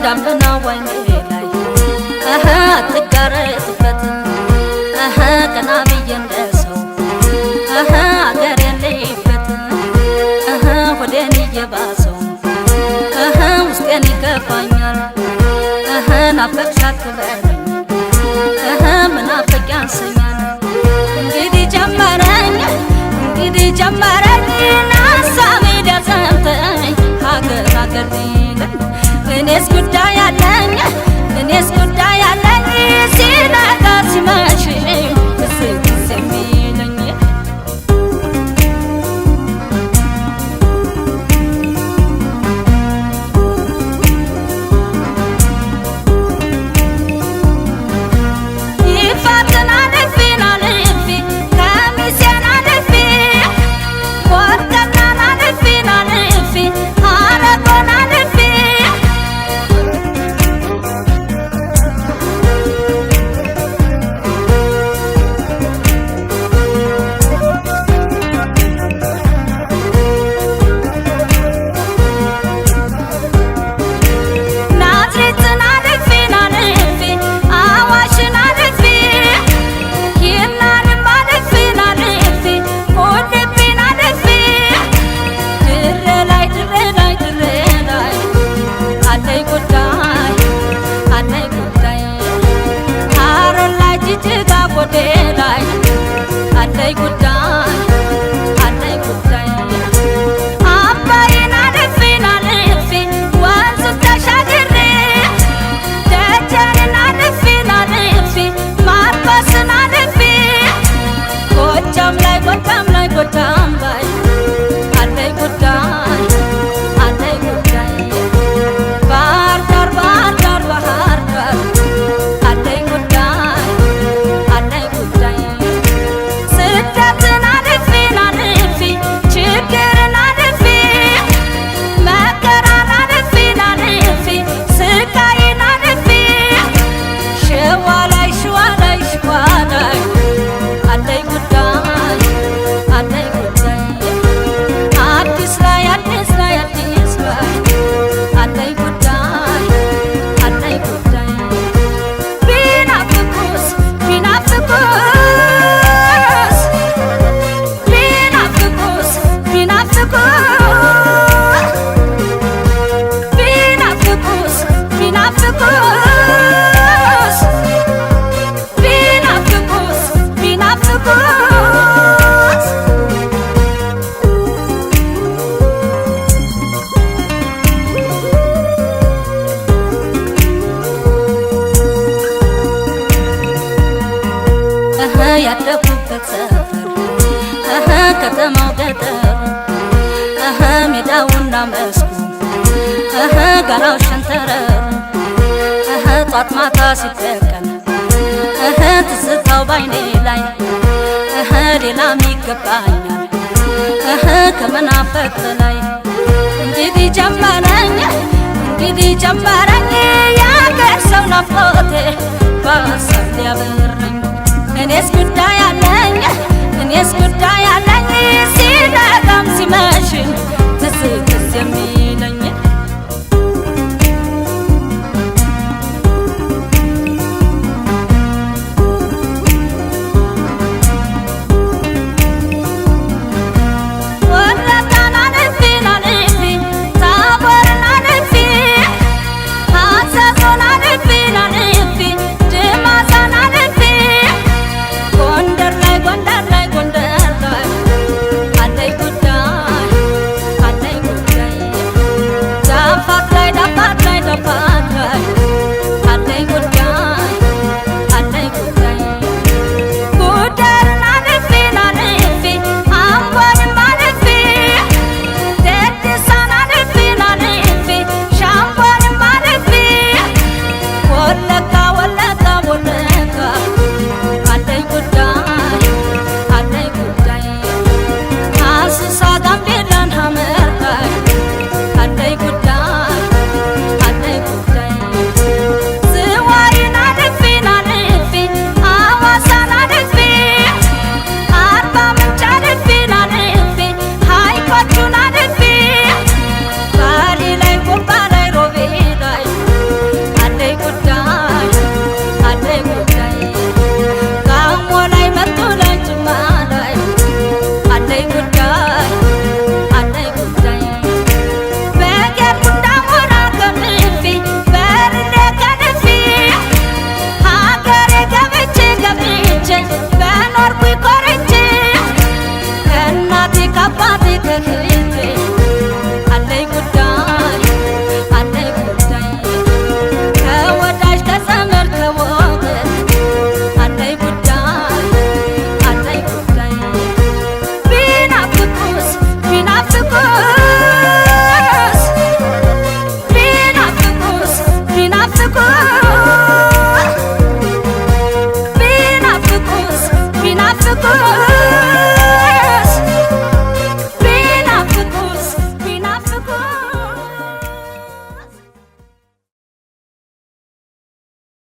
ዳምና ወይኔ ላይ አትጋረጥበት ቀና ብዬ እንደሰው አገር የለይበት ወደኔ እየባሰው ውስጤን ይከፋኛል ናፈቅሻት ትበለኝ ምናፍቅ ያንሰኛል እንግዲህ ጀመረኝ ናሳቤ ደዘምተኝ ሀገር ሊለን እኔስ ጉዳይ አለኝ ሲነጋ ሲመሽ እስክስ የሚለኝ ይፋትን አልፌን ከሚሴን አልፌ ወርቀናን አልፌን ሀረጎን አልፌ አባይን አልፌን ወንዙ ተሻግሬ ደጀንን አልፌን ማርቆስን አልፌ ጎጃም ላይ አለኝ ጉዳይ ባህር ዳር አለኝ ጉዳይ ስደትን አልፌን ችግርን አልፌ መከራን አልፌን ስቃይን አልፌ ሸዋ ላይ አለኝ ጉዳይ አዲስ ላይ አለኝ ጉዳይ ቢናፍቁስ ያደኩበት ሰፈር ከተማው ገጠር ሜዳውና መስኩ ጋራው ሸንተረር ጧት ማታ ሲጠቀም ትዝታው ባይኔ ላይ ሌላም ይገባኛል ከመናፈቅ ላይ እንግዲህ ጀመረኝ ያገር ሰው ናፍቆቴ በሀሳብ ሊያበረኝ እኔስ ጉዳይ አለኝ ሲነጋም ሲመሽ